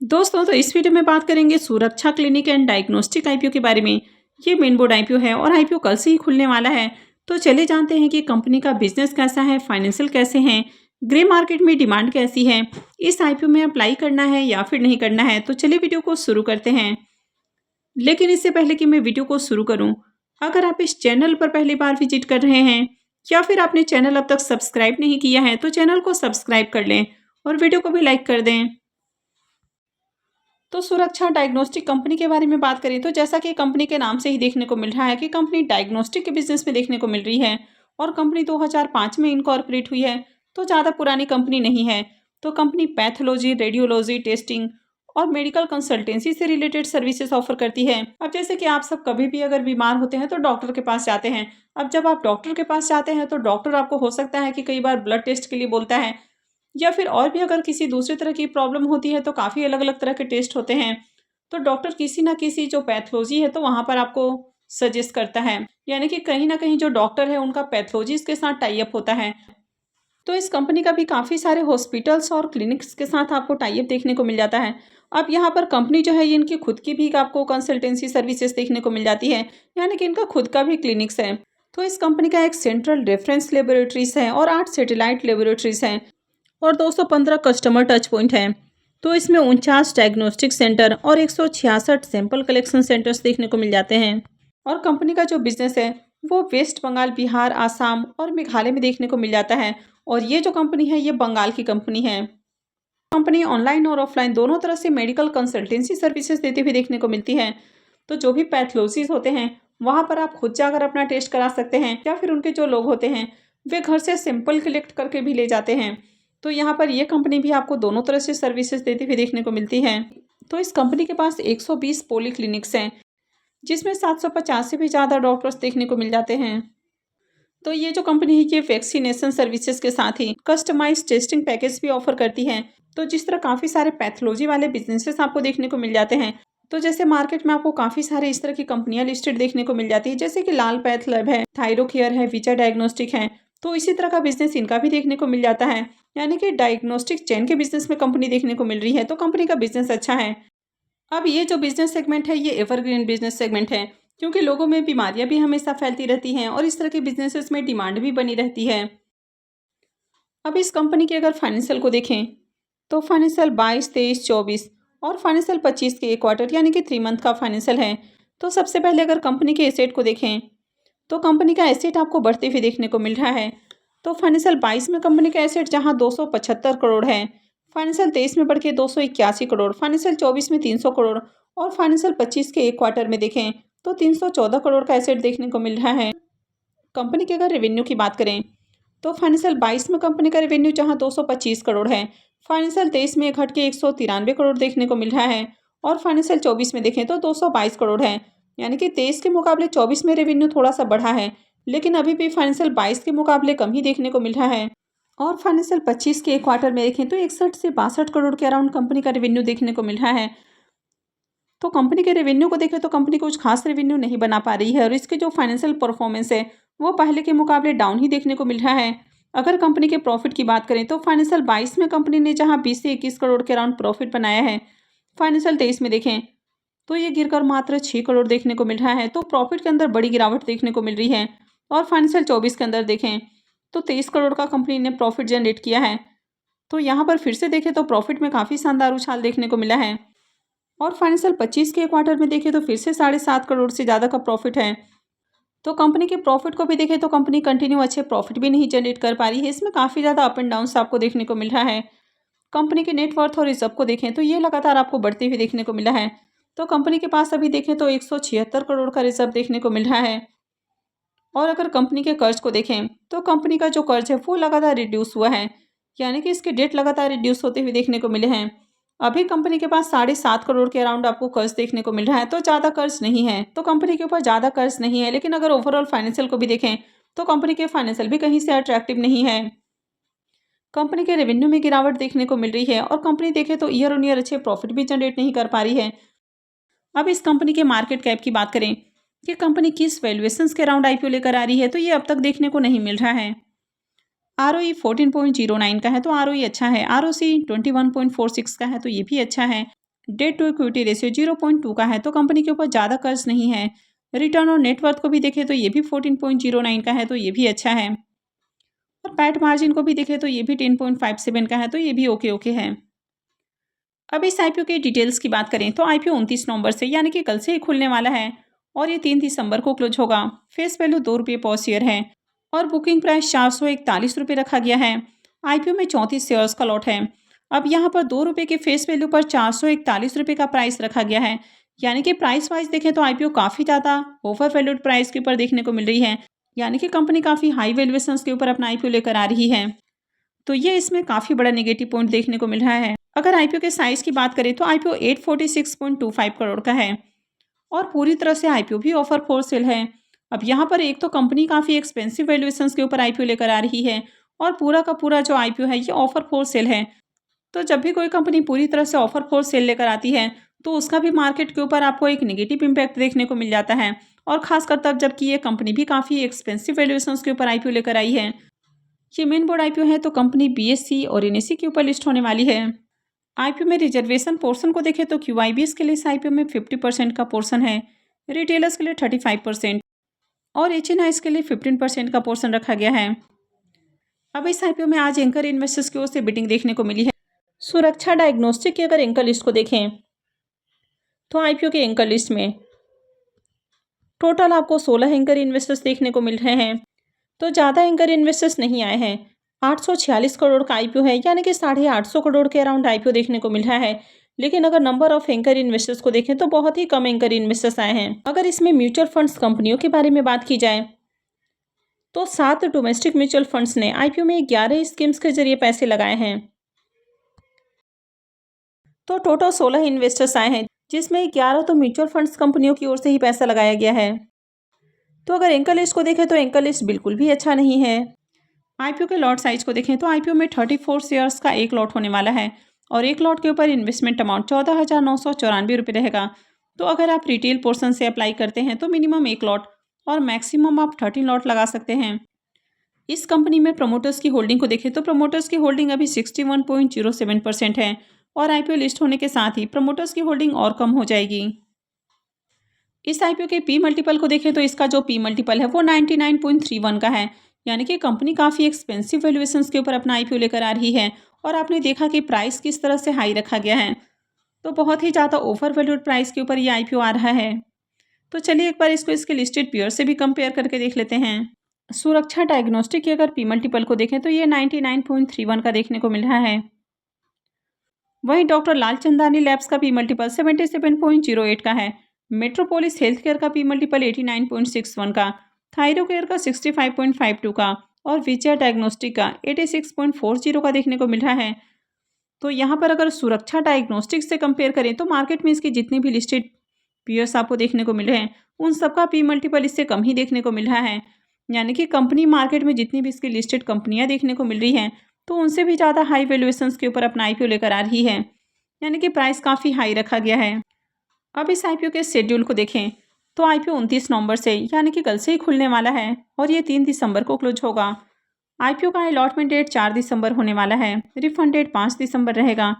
दोस्तों, तो इस वीडियो में बात करेंगे सुरक्षा क्लिनिक एंड डायग्नोस्टिक आईपीओ के बारे में। ये मेन बोर्ड आईपीओ है और आईपीओ कल से ही खुलने वाला है। तो चलिए जानते हैं कि कंपनी का बिजनेस कैसा है, फाइनेंशियल कैसे हैं, ग्रे मार्केट में डिमांड कैसी है, इस आईपीओ में अप्लाई करना है या फिर नहीं करना है। तो चलिए वीडियो को शुरू करते हैं। लेकिन इससे पहले कि मैं वीडियो को शुरू करूं, अगर आप इस चैनल पर पहली बार विजिट कर रहे हैं या फिर आपने चैनल अब तक सब्सक्राइब नहीं किया है, तो चैनल को सब्सक्राइब कर लें और वीडियो को भी लाइक कर दें। तो सुरक्षा डायग्नोस्टिक कंपनी के बारे में बात करें तो जैसा कि कंपनी के नाम से ही देखने को मिल रहा है कि कंपनी डायग्नोस्टिक के बिजनेस में देखने को मिल रही है और कंपनी 2005 में इनकॉर्पोरेट हुई है। तो ज़्यादा पुरानी कंपनी नहीं है। तो कंपनी पैथोलॉजी, रेडियोलॉजी, टेस्टिंग और मेडिकल कंसल्टेंसी से रिलेटेड सर्विसेज ऑफर करती है। अब जैसे कि आप सब कभी भी अगर बीमार होते हैं तो डॉक्टर के पास जाते हैं। अब जब आप डॉक्टर के पास जाते हैं तो डॉक्टर आपको हो सकता है कि कई बार ब्लड टेस्ट के लिए बोलता है या फिर और भी अगर किसी दूसरी तरह की प्रॉब्लम होती है तो काफ़ी अलग अलग तरह के टेस्ट होते हैं। तो डॉक्टर किसी ना किसी जो पैथोलॉजी है तो वहाँ पर आपको सजेस्ट करता है, यानी कि कहीं ना कहीं जो डॉक्टर है उनका पैथोलॉजीज के साथ टाई अप होता है। तो इस कंपनी का भी काफ़ी सारे हॉस्पिटल्स और क्लिनिक्स के साथ आपको टाई अप देखने को मिल जाता है। अब यहाँ पर कंपनी जो है ये इनकी खुद की भी आपको कंसल्टेंसी सर्विसेज देखने को मिल जाती है, यानी कि इनका खुद का भी क्लिनिक्स है। तो इस कंपनी का एक सेंट्रल रेफरेंस लेबोरेटरीज है और 8 सैटेलाइट लेबोरेटरीज हैं और 215 कस्टमर टच पॉइंट हैं। तो इसमें 49 डायग्नोस्टिक सेंटर और 166 सैंपल कलेक्शन सेंटर्स देखने को मिल जाते हैं। और कंपनी का जो बिजनेस है वो वेस्ट बंगाल, बिहार, आसाम और मेघालय में देखने को मिल जाता है। और ये जो कंपनी है ये बंगाल की कंपनी है। कंपनी ऑनलाइन और ऑफलाइन दोनों तरह से मेडिकल कंसल्टेंसी सर्विसेज देती हुई देखने को मिलती है। तो जो भी पैथोलॉजीज होते हैं वहाँ पर आप खुद जाकर अपना टेस्ट करा सकते हैं या फिर उनके जो लोग होते हैं वे घर से सैंपल कलेक्ट करके भी ले जाते हैं। तो यहाँ पर ये कंपनी भी आपको दोनों तरह से सर्विसेज देती हुई देखने को मिलती है। तो इस कंपनी के पास 120 पोली क्लिनिक्स हैं जिसमें 750 से भी ज़्यादा डॉक्टर्स देखने को मिल जाते हैं। तो ये जो कंपनी है ये वैक्सीनेशन सर्विसेज के साथ ही कस्टमाइज टेस्टिंग पैकेज भी ऑफर करती है। तो जिस तरह काफ़ी सारे पैथोलॉजी वाले बिजनेसेस आपको देखने को मिल जाते हैं, तो जैसे मार्केट में आपको काफ़ी सारे इस तरह की कंपनियां लिस्टेड देखने को मिल जाती है, जैसे कि लाल पैथ लैब है, थायरोकेयर है, विचा डायग्नोस्टिक है। तो इसी तरह का बिजनेस इनका भी देखने को मिल जाता है, यानी कि डायग्नोस्टिक चेन के बिजनेस में कंपनी देखने को मिल रही है। तो कंपनी का बिजनेस अच्छा है। अब ये जो बिजनेस सेगमेंट है ये एवरग्रीन बिजनेस सेगमेंट है, क्योंकि लोगों में बीमारियां भी हमेशा फैलती रहती हैं और इस तरह के बिजनेसेस में डिमांड भी बनी रहती है। अब इस कंपनी के अगर फाइनेंशियल को देखें तो फाइनेंशियल 22, 23, 24 और फाइनेंशियल 25 के एक क्वार्टर यानी कि 3 मंथ का फाइनेंशियल है। तो सबसे पहले अगर कंपनी के एसेट को देखें तो कंपनी का एसेट आपको बढ़ते हुए देखने को मिल रहा है। तो फाइनेंशियल 22 में कंपनी का एसेट जहां 275 करोड़ है, फाइनेंशियल 23 में बढ़ के 281 करोड़, फाइनेंशियल 24 में 300 करोड़ और फाइनेंशियल 25 के एक क्वार्टर में देखें तो 314 करोड़ का एसेट देखने को मिल रहा है। कंपनी के अगर रेवेन्यू की बात करें तो फाइनेंशियल 22 में कंपनी का रेवेन्यू जहां 225 करोड़ है, फाइनेंशियल 23 में घट के 193 करोड़ देखने को मिल रहा है और फाइनेंशियल 24 में देखें तो 222 करोड़ है, यानी कि 23 के मुकाबले 24 में रेवेन्यू थोड़ा सा बढ़ा है, लेकिन अभी भी फाइनेंशियल 22 के मुकाबले कम ही देखने को मिल रहा है। और फाइनेंशियल 25 के एक क्वार्टर में देखें तो 61 से 62 करोड़ के अराउंड कंपनी का रेवेन्यू देखने को मिल रहा है। तो कंपनी के रेवेन्यू को देखें तो कंपनी कुछ खास रेवेन्यू नहीं बना पा रही है और इसके जो फाइनेंशियल परफॉर्मेंस है वो पहले के मुकाबले डाउन ही देखने को मिल रहा है। अगर कंपनी के प्रॉफिट की बात करें तो फाइनेंशियल 22 में कंपनी ने जहां 20 से 21 करोड़ के अराउंड प्रॉफिट बनाया है, फाइनेंशियल 23 में देखें तो ये गिरकर मात्र 6 करोड़ देखने को मिल रहा है। तो प्रॉफिट के अंदर बड़ी गिरावट देखने को मिल रही है। और फाइनेंशियल 24 के अंदर देखें तो 23 करोड़ का कंपनी ने प्रॉफिट जनरेट किया है। तो यहाँ पर फिर से देखें तो प्रॉफिट में काफ़ी शानदार उछाल देखने को मिला है। और फाइनेंशियल 25 के क्वार्टर में देखें तो फिर से 7.5 करोड़ से ज़्यादा का प्रॉफिट है। तो कंपनी के प्रॉफिट को भी देखें तो कंपनी कंटिन्यू अच्छे प्रॉफिट भी नहीं जनरेट कर पा रही है, इसमें काफ़ी ज़्यादा अप एंड डाउन्स आपको देखने को मिल रहा है। कंपनी के नेटवर्थ और रिजर्व को देखें तो ये लगातार आपको बढ़ते हुए देखने को मिला है। तो कंपनी के पास अभी देखें तो 176 करोड़ का रिजर्व देखने को मिल रहा है। और अगर कंपनी के कर्ज को देखें तो कंपनी का जो कर्ज है वो लगातार रिड्यूस हुआ है, यानी कि इसके डेट लगातार रिड्यूस होते हुए देखने को मिले हैं। अभी कंपनी के पास 7.5 करोड़ के अराउंड आपको कर्ज देखने को मिल रहा है। तो ज़्यादा कर्ज नहीं है, तो कंपनी के ऊपर ज़्यादा कर्ज नहीं है। लेकिन अगर ओवरऑल फाइनेंशियल को भी देखें तो कंपनी के फाइनेंशियल भी कहीं से अट्रैक्टिव नहीं है। कंपनी के रेवेन्यू में गिरावट देखने को मिल रही है और कंपनी देखे तो ईयर ऑन ईयर अच्छे प्रॉफिट भी जनरेट नहीं कर पा रही है। अब इस कंपनी के मार्केट कैप की बात करें कि कंपनी किस वैल्यूएशंस के अराउंड आईपीओ लेकर आ रही है, तो ये अब तक देखने को नहीं मिल रहा है। ROE 14.09 का है तो ROE अच्छा है। ROC 21.46 का है तो ये भी अच्छा है। डेट टू इक्विटी रेशियो 0.2 का है, तो कंपनी के ऊपर ज़्यादा कर्ज नहीं है। रिटर्न और नेटवर्थ को भी देखें तो ये भी 14.09 का है, तो ये भी अच्छा है। और पैट मार्जिन को भी देखें तो ये भी 10.57 का है, तो ये भी ओके ओके है। अब इस आईपीओ की डिटेल्स की बात करें तो आईपीओ 29 नवंबर से यानी कि कल से ही खुलने वाला है और ये 3 दिसंबर को क्लोज होगा। फेस वैल्यू 2 रुपये पर शेयर है और बुकिंग प्राइस 441 रुपये रखा गया है। आईपीओ में 34 शेयर्स का लॉट है। अब यहाँ पर 2 रुपये के फेस वैल्यू पर 441 रुपये का प्राइस रखा गया है, यानी कि प्राइस वाइज देखें तो आईपीओ काफ़ी ज़्यादा ओवर वैल्यूड प्राइस के ऊपर देखने को मिल रही है, यानी कि कंपनी काफ़ी हाई वैल्यूएशन के ऊपर अपना आईपीओ लेकर आ रही है। तो ये इसमें काफ़ी बड़ा नेगेटिव पॉइंट देखने को मिल रहा है। अगर आईपीओ के साइज़ की बात करें तो आईपीओ 846.25 करोड़ का है और पूरी तरह से आईपीओ भी ऑफर फॉर सेल है। अब यहाँ पर एक तो कंपनी काफ़ी एक्सपेंसिव वैल्यूएशंस के ऊपर आईपीओ लेकर आ रही है और पूरा का पूरा जो आईपीओ है ये ऑफर फॉर सेल है। तो जब भी कोई कंपनी पूरी तरह से ऑफर फॉर सेल लेकर आती है तो उसका भी मार्केट के ऊपर आपको एक नेगेटिव इम्पैक्ट देखने को मिल जाता है, और खासकर तब जबकि ये कंपनी भी काफ़ी एक्सपेंसिव वैल्यूएशंस के ऊपर आईपीओ लेकर आई है। ये मेन बोर्ड आईपीओ है, तो कंपनी बीएससी और एनएससी के ऊपर लिस्ट होने वाली है। आईपीओ में रिजर्वेशन पोर्शन को देखें तो क्यूआईबीएस के लिए इस आईपीओ में 50% का पोर्शन है, रिटेलर्स के लिए 35% और एचएनआईज के लिए 15% का पोर्शन रखा गया है। अब इस आईपीओ में आज एंकर इन्वेस्टर्स की ओर से बिडिंग देखने को मिली है। सुरक्षा डायग्नोस्टिक की अगर एंकर लिस्ट को देखें तो आईपीओ के एंकर लिस्ट में टोटल आपको 16 एंकर इन्वेस्टर्स देखने को मिल रहे हैं, तो ज़्यादा एंकर इन्वेस्टर्स नहीं आए हैं। 846 करोड़ का आईपीओ है, यानी कि 850 करोड़ के अराउंड आईपीओ देखने को मिल रहा है। लेकिन अगर नंबर ऑफ एंकर इन्वेस्टर्स को देखें तो बहुत ही कम एंकर इन्वेस्टर्स आए हैं। अगर इसमें म्यूचुअल फंड्स कंपनियों के बारे में बात की जाए तो 7 डोमेस्टिक म्यूचुअल फंड्स ने आईपीओ में 11 स्कीम्स के जरिए पैसे लगाए हैं, तो टोटल 16 इन्वेस्टर्स आए हैं, जिसमें 11 तो म्यूचुअल फंड्स कंपनियों की ओर से ही पैसा लगाया गया है। तो अगर एंकर लिस्ट को देखें तो एंकर लिस्ट बिल्कुल भी अच्छा नहीं है। आईपीओ के लॉट साइज को देखें तो आईपीओ में 34 शेयर्स का एक लॉट होने वाला है और एक लॉट के ऊपर इन्वेस्टमेंट अमाउंट 14,994 रुपये रहेगा। तो अगर आप रिटेल पोर्शन से अप्लाई करते हैं तो मिनिमम एक लॉट और मैक्सिमम आप 13 लॉट लगा सकते हैं। इस कंपनी में प्रमोटर्स की होल्डिंग को देखें तो प्रमोटर्स की होल्डिंग अभी 61.07% है और आईपीओ लिस्ट होने के साथ ही प्रमोटर्स की होल्डिंग और कम हो जाएगी। इस आईपीओ के पी मल्टीपल को देखें तो इसका जो पी मल्टीपल है वो 99.31 का है, यानी कि कंपनी काफ़ी एक्सपेंसिव वैल्यूएशंस के ऊपर अपना आईपीओ लेकर आ रही है। और आपने देखा कि प्राइस किस तरह से हाई रखा गया है, तो बहुत ही ज़्यादा ओवर वैल्यूड प्राइस के ऊपर ये आईपीओ आ रहा है। तो चलिए एक बार इसको इसके लिस्टेड पेयर से भी कंपेयर करके देख लेते हैं। सुरक्षा डायग्नोस्टिक की अगर पी मल्टीपल को देखें तो ये 99.31 का देखने को मिल रहा है। वहीं डॉक्टर लालचंदानी लैब्स का पी मल्टीपल 77.08 का है। मेट्रोपोलिस हेल्थ केयर का पी मल्टीपल 89.61 का, थायरोकेयर का 65.52 का और विजय डायग्नोस्टिक का 86.40 का देखने को मिल रहा है। तो यहाँ पर अगर सुरक्षा डायग्नोस्टिक से कंपेयर करें तो मार्केट में इसके जितने भी लिस्टेड पीयर्स आपको देखने को मिल रहे हैं उन सबका पी मल्टीपल इससे कम ही देखने को मिल रहा है, यानी कि कंपनी मार्केट में जितनी भी इसकी लिस्टेड कंपनियाँ देखने को मिल रही हैं तो उनसे भी ज़्यादा हाई वैल्यूएशंस के ऊपर अपना आईपीओ लेकर आ रही है, यानी कि प्राइस काफ़ी हाई रखा गया है। अब इस आईपीओ के शेड्यूल को देखें तो आईपीओ 29 नवंबर से यानी कि कल से ही खुलने वाला है और ये 3 दिसंबर को क्लोज होगा। आईपीओ का अलॉटमेंट डेट 4 दिसंबर होने वाला है, रिफंड डेट 5 दिसंबर रहेगा,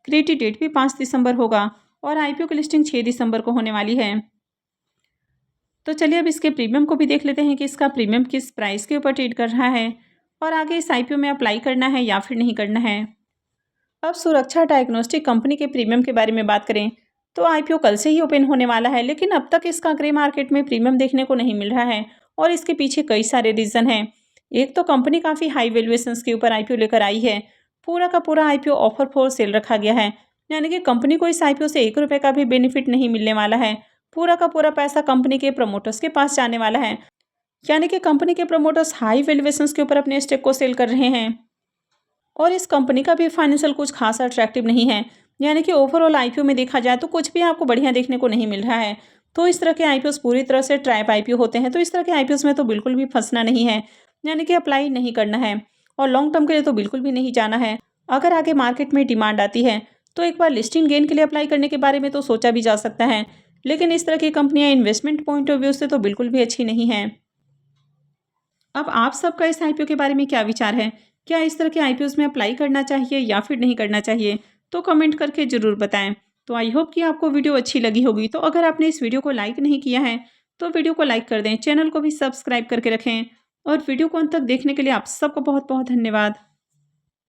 क्रेडिट डेट भी 5 दिसंबर होगा और आईपीओ की लिस्टिंग 6 दिसंबर को होने वाली है। तो चलिए अब इसके प्रीमियम को भी देख लेते हैं कि इसका प्रीमियम किस प्राइस के ऊपर ट्रेड कर रहा है और आगे इस आईपीओ में अप्लाई करना है या फिर नहीं करना है। अब सुरक्षा डायग्नोस्टिक कंपनी के प्रीमियम के बारे में बात करें तो आईपीओ कल से ही ओपन होने वाला है, लेकिन अब तक इसका ग्रे मार्केट में प्रीमियम देखने को नहीं मिल रहा है और इसके पीछे कई सारे रीज़न हैं। एक तो कंपनी काफ़ी हाई वैल्यूएशंस के ऊपर आईपीओ लेकर आई है, पूरा का पूरा आईपीओ ऑफर फॉर सेल रखा गया है, यानी कि कंपनी को इस आईपीओ से 1 रुपये का भी बेनिफिट नहीं मिलने वाला है। पूरा का पूरा पैसा कंपनी के प्रमोटर्स के पास जाने वाला है, यानी कि कंपनी के प्रमोटर्स हाई वैल्यूएशंस के ऊपर अपने स्टेक को सेल कर रहे हैं और इस कंपनी का भी फाइनेंशियल कुछ खासा अट्रैक्टिव नहीं है, यानी कि ओवरऑल आईपीओ में देखा जाए तो कुछ भी आपको बढ़िया देखने को नहीं मिल रहा है। तो इस तरह के आईपीओस पूरी तरह से ट्रैप आईपीओ होते हैं, तो इस तरह के आईपीओस में तो बिल्कुल भी फंसना नहीं है, यानी कि अप्लाई नहीं करना है और लॉन्ग टर्म के लिए तो बिल्कुल भी नहीं जाना है। अगर आगे मार्केट में डिमांड आती है तो एक बार लिस्टिंग गेन के लिए अप्लाई करने के बारे में तो सोचा भी जा सकता है, लेकिन इस तरह की कंपनियां इन्वेस्टमेंट पॉइंट ऑफ व्यू से तो बिल्कुल भी अच्छी नहीं है। अब आप सबका इस आईपीओ के बारे में क्या विचार है? क्या इस तरह के आईपीओस में अप्लाई करना चाहिए या फिर नहीं करना चाहिए? तो कमेंट करके ज़रूर बताएं। तो आई होप कि आपको वीडियो अच्छी लगी होगी। तो अगर आपने इस वीडियो को लाइक नहीं किया है तो वीडियो को लाइक कर दें, चैनल को भी सब्सक्राइब करके रखें और वीडियो को अंत तक देखने के लिए आप सबको बहुत बहुत धन्यवाद।